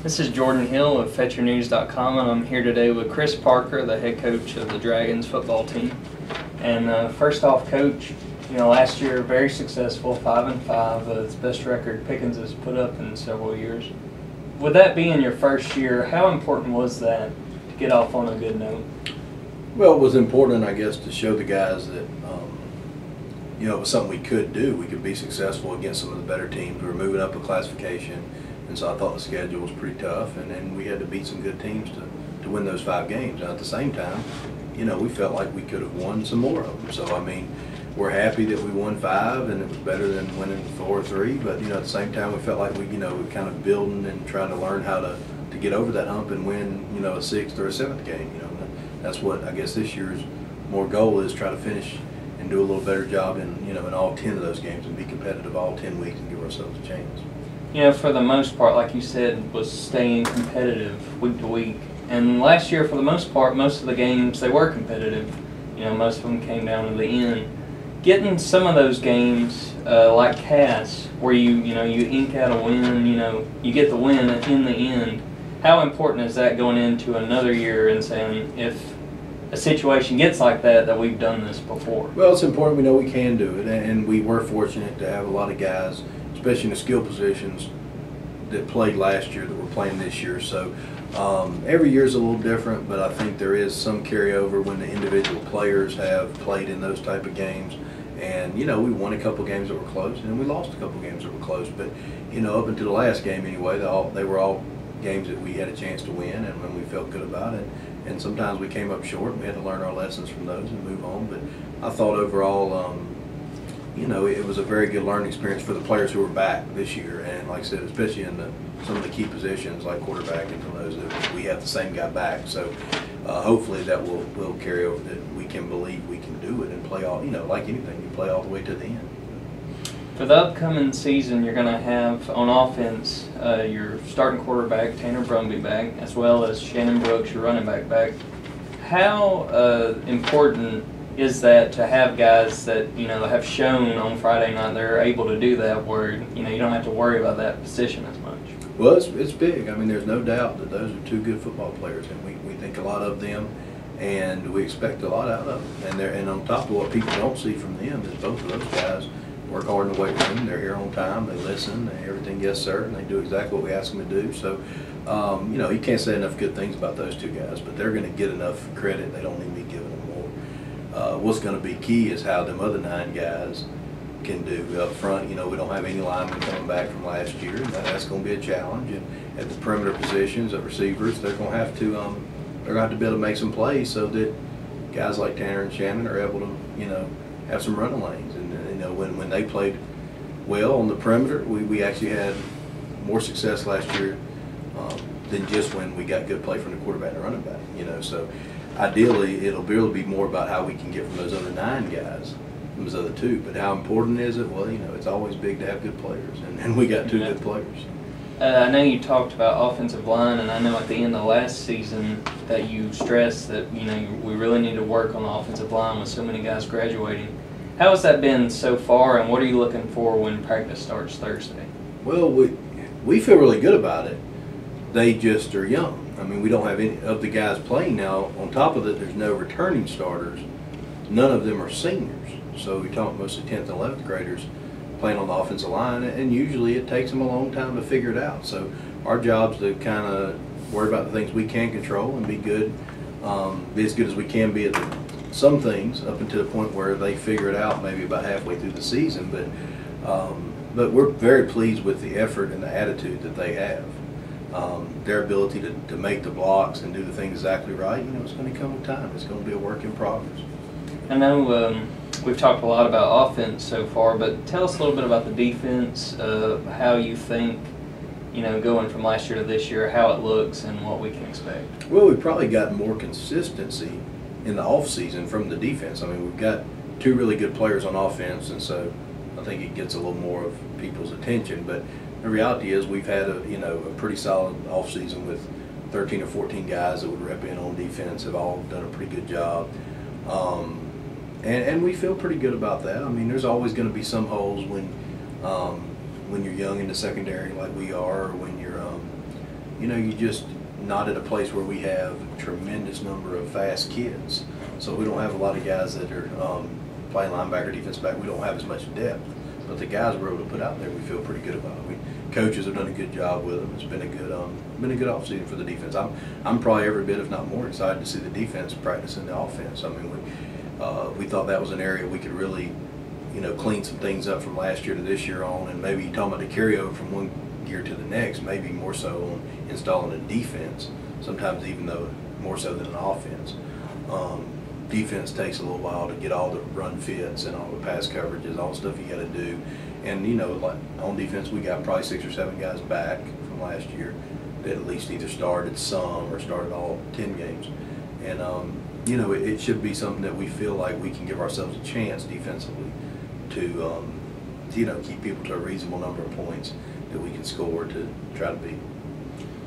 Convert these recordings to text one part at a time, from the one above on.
This is Jordan Hill of FetcherNews.com, and I'm here today with Chris Parker, the head coach of the Dragons football team. And first off, Coach, last year very successful, 5-5, it's the best record Pickens has put up in several years. With that being your first year, how important was that to get off on a good note? Well, it was important, I guess, to show the guys that it was something we could do. We could be successful against some of the better teams. We were moving up a classification, and so I thought the schedule was pretty tough, and then we had to beat some good teams to win those 5 games. And at the same time, we felt like we could have won some more of them. So, I mean, we're happy that we won 5, and it was better than winning 4 or 3. But, at the same time, we felt like we were kind of building and trying to learn how to get over that hump and win, a 6th or a 7th game. That's what I guess this year's more goal is, try to finish and do a little better job in all 10 of those games and be competitive all 10 weeks and give ourselves a chance. For the most part, like you said, was staying competitive week to week. And last year, for the most part, most of the games, they were competitive. Most of them came down to the end. Getting some of those games, like Cass, where you ink out a win, you get the win in the end. How important is that going into another year and saying, if a situation gets like that we've done this before? Well, it's important. We know we can do it, and we were fortunate to have a lot of guys, especially in the skill positions, that played last year that were playing this year. So every year is a little different, but I think there is some carryover when the individual players have played in those type of games. And we won a couple games that were close, and we lost a couple games that were close. But up until the last game anyway, they were all games that we had a chance to win, and when we felt good about it. And sometimes we came up short, and we had to learn our lessons from those and move on. But I thought overall, it was a very good learning experience for the players who were back this year. And like I said, especially in some of the key positions like quarterback and some of those, that we have the same guy back. So hopefully that will carry over, that we can believe we can do it and play all, like anything, you play all the way to the end. For the upcoming season, you're going to have on offense your starting quarterback, Tanner Brumby, back, as well as Shannon Brooks, your running back. How important is that to have guys that, have shown on Friday night they're able to do that, where, you don't have to worry about that position as much? Well, it's big. I mean, there's no doubt that those are 2 good football players, and we think a lot of them, and we expect a lot out of them. And on top of what people don't see from them is both of those guys work hard in the weight room. They're here on time. They listen. Everything, yes, sir, and they do exactly what we ask them to do. So, you can't say enough good things about those 2 guys, but they're going to get enough credit. They don't need me giving them more. What's going to be key is how them other 9 guys can do up front. We don't have any linemen coming back from last year, and that's going to be a challenge. And at the perimeter positions, at receivers, they're going to have to be able to make some plays so that guys like Tanner and Shannon are able to have some running lanes. And when they played well on the perimeter, we actually had more success last year than just when we got good play from the quarterback and running back. So ideally it'll really be more about how we can get from those other 9 guys, from those other 2. But how important is it? Well, it's always big to have good players, and we got 2 good players. I know you talked about offensive line, and I know at the end of last season that you stressed that we really need to work on the offensive line with so many guys graduating. How has that been so far, and what are you looking for when practice starts Thursday? Well, we feel really good about it. They just are young. I mean, we don't have any of the guys playing now. On top of it, there's no returning starters. None of them are seniors. So we talk mostly 10th and 11th graders playing on the offensive line, and usually it takes them a long time to figure it out. So our job's to kind of worry about the things we can control and be good, be as good as we can be at some things up until the point where they figure it out maybe about halfway through the season. But we're very pleased with the effort and the attitude that they have. Their ability to make the blocks and do the things exactly right, it's going to come with time. It's going to be a work in progress. I know we've talked a lot about offense so far, but tell us a little bit about the defense, how you think, going from last year to this year, how it looks and what we can expect. Well, we've probably got more consistency in the off season from the defense. I mean, we've got 2 really good players on offense, and so I think it gets a little more of people's attention. But the reality is we've had a pretty solid off season with 13 or 14 guys that would rep in on defense, have all done a pretty good job. And we feel pretty good about that. I mean, there's always going to be some holes when you're young in the secondary like we are, or when you're you know, you just not at a place where we have a tremendous number of fast kids. So we don't have a lot of guys that are playing linebacker, defensive back. We don't have as much depth. But the guys we're able to put out there, we feel pretty good about. Coaches have done a good job with them. It's been a good offseason for the defense. I'm probably every bit, if not more, excited to see the defense practicing the offense. I mean, we thought that was an area we could really, you know, clean some things up from last year to this year on, and maybe talking about the carryover from one year to the next, maybe more so on installing a defense. Sometimes even though more so than an offense. Defense takes a little while to get all the run fits and all the pass coverages, all the stuff you got to do. And, you know, like on defense, we got probably 6 or 7 guys back from last year that at least either started some or started all 10 games. And, you know, it should be something that we feel like we can give ourselves a chance defensively to you know, keep people to a reasonable number of points that we can score to try to beat.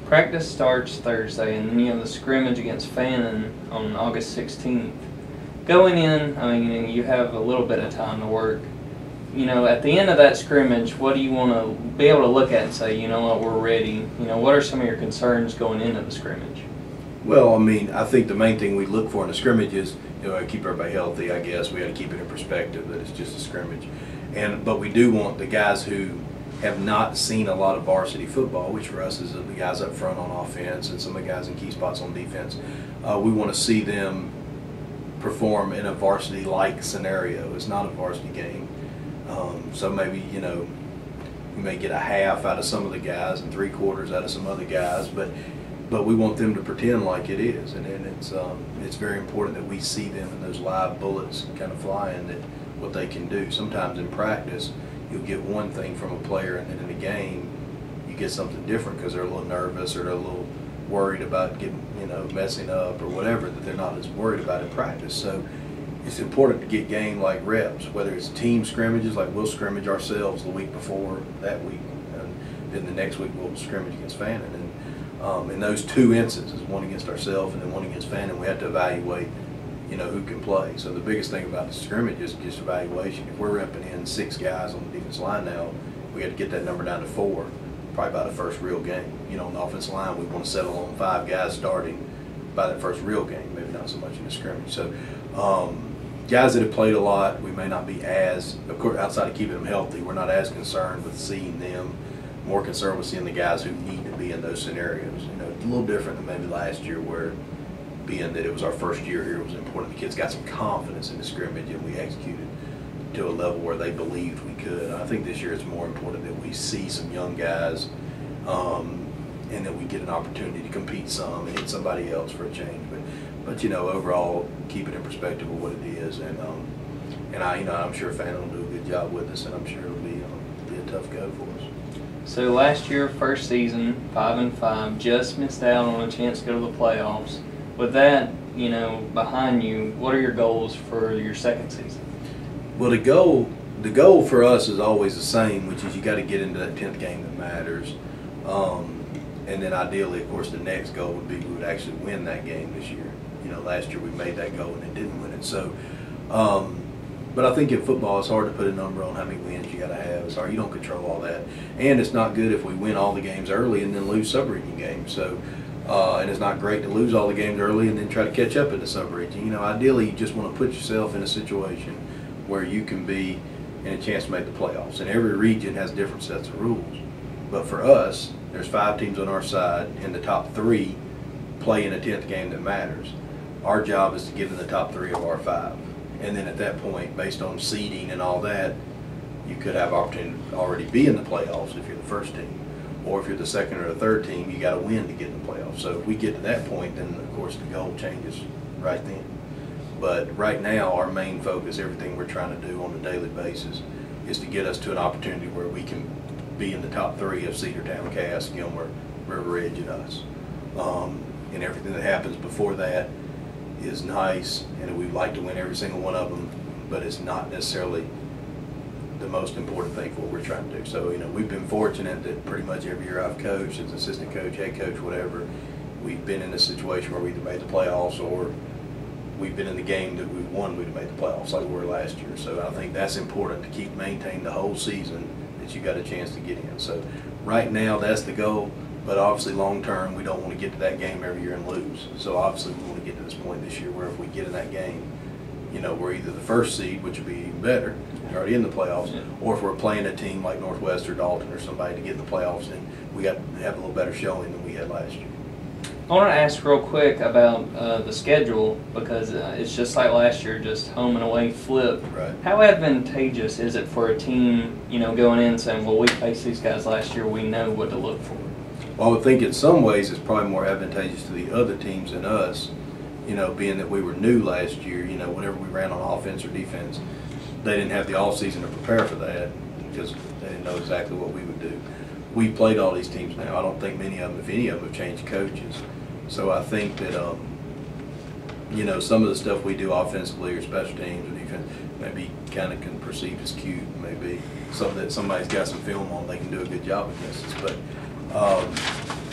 Practice starts Thursday, and then you have the scrimmage against Fannin on August 16th. Going in, I mean, you have a little bit of time to work. You know, at the end of that scrimmage, what do you want to be able to look at and say, you know what, we're ready? You know, what are some of your concerns going into the scrimmage? Well, I mean, I think the main thing we look for in a scrimmage is, you know, keep everybody healthy, I guess. We got to keep it in perspective that it's just a scrimmage. But we do want the guys who have not seen a lot of varsity football, which for us is the guys up front on offense and some of the guys in key spots on defense. We want to see them perform in a varsity-like scenario. It's not a varsity game. So maybe, you know, we may get a half out of some of the guys and 3/4 out of some other guys, but we want them to pretend like it is, and it's very important that we see them in those live bullets kind of flying, that what they can do. Sometimes in practice, you'll get one thing from a player, and then in a game, you get something different because they're a little nervous or they're a little worried about getting, you know, messing up or whatever that they're not as worried about in practice. So it's important to get game-like reps, whether it's team scrimmages, like we'll scrimmage ourselves the week before that week, and then the next week we'll scrimmage against Fannin. And in those 2 instances, one against ourselves and then one against Fannin, we have to evaluate, you know, who can play. So the biggest thing about the scrimmage is just evaluation. If we're repping in 6 guys on the defense line now, we have to get that number down to 4, probably by the first real game. You know, on the offensive line, we want to settle on 5 guys starting by that first real game, maybe not so much in the scrimmage. So guys that have played a lot, we may not be as, of course, outside of keeping them healthy, we're not as concerned with seeing them, more concerned with seeing the guys who need to be in those scenarios. You know, it's a little different than maybe last year, where being that it was our first year here, it was important. The kids got some confidence in the scrimmage, and we executed to a level where they believed we could. I think this year it's more important that we see some young guys, and that we get an opportunity to compete some and hit somebody else for a change. But you know, overall, keep it in perspective of what it is, and you know, I'm sure Fannin will do a good job with us, and I'm sure it'll be a tough go for us. So last year, first season, 5-5, just missed out on a chance to go to the playoffs. With that, you know, behind you, what are your goals for your second season? Well, the goal for us is always the same, which is you got to get into that 10th game that matters. And then ideally, of course, the next goal would be we would actually win that game this year. You know, last year we made that goal and it didn't win it. So, but I think in football it's hard to put a number on how many wins you got to have. It's hard. You don't control all that. And it's not good if we win all the games early and then lose sub-region games. So, and it's not great to lose all the games early and then try to catch up in the sub-region. You know, ideally you just want to put yourself in a situation where you can be in a chance to make the playoffs. And every region has different sets of rules. But for us, there's 5 teams on our side, and the top 3 play in a 10th game that matters. Our job is to get in the top 3 of our 5. And then at that point, based on seeding and all that, you could have opportunity to already be in the playoffs if you're the first team. Or if you're the second or the third team, you got to win to get in the playoffs. So if we get to that point, then of course the goal changes right then. But right now, our main focus, everything we're trying to do on a daily basis, is to get us to an opportunity where we can be in the top 3 of Cedartown, Cass, Gilmer, River Ridge, and us. And everything that happens before that is nice, and we'd like to win every single one of them, but it's not necessarily the most important thing for what we're trying to do. So, you know, we've been fortunate that pretty much every year I've coached as assistant coach, head coach, whatever, we've been in a situation where we either made the playoffs or we've been in the game that we won, we'd have made the playoffs like we were last year. So I think that's important to maintain the whole season that you got a chance to get in. So right now that's the goal. But obviously, long term, we don't want to get to that game every year and lose. So obviously, we want to get to this point this year where if we get in that game, you know, we're either the first seed, which would be even better, you're already in the playoffs, or if we're playing a team like Northwest or Dalton or somebody to get in the playoffs, then we got to have a little better showing than we had last year. I want to ask real quick about the schedule, because it's just like last year, just home and away flip. Right. How advantageous is it for a team, you know, going in saying, well, we faced these guys last year, we know what to look for? Well, I would think in some ways it's probably more advantageous to the other teams than us, you know, being that we were new last year. You know, whenever we ran on offense or defense, they didn't have the off season to prepare for that because they didn't know exactly what we would do. We played all these teams now. I don't think many of them, if any of them, have changed coaches. So I think that, you know, some of the stuff we do offensively or special teams or defense maybe kind of can perceived as cute, maybe something that somebody's got some film on, they can do a good job against us. But,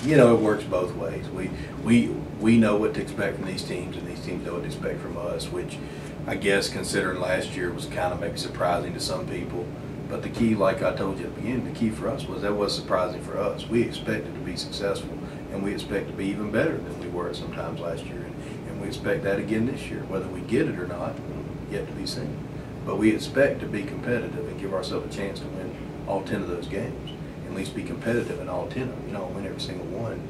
you know, it works both ways. We know what to expect from these teams, and these teams know what to expect from us, which I guess considering last year was kind of maybe surprising to some people. But the key, like I told you at the beginning, the key for us was that was surprising for us. We expected to be successful, and we expect to be even better than we were sometimes last year. And we expect that again this year. Whether we get it or not, yet to be seen. But we expect to be competitive and give ourselves a chance to win all 10 of those games. At least be competitive in all 10 of them. You don't win every single one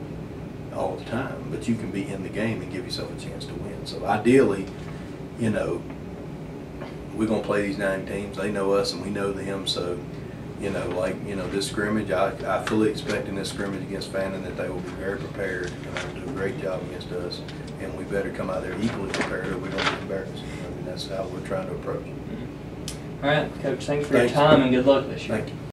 all the time, but you can be in the game and give yourself a chance to win. So ideally, you know, we're going to play these 9 teams. They know us and we know them. So, you know, like, you know, this scrimmage, I fully expect in this scrimmage against Fannin that they will be very prepared and will do a great job against us. And we better come out there equally prepared or we don't get embarrassed. I mean, that's how we're trying to approach it. All right, Coach, thanks for your time and good luck this year. Thank you.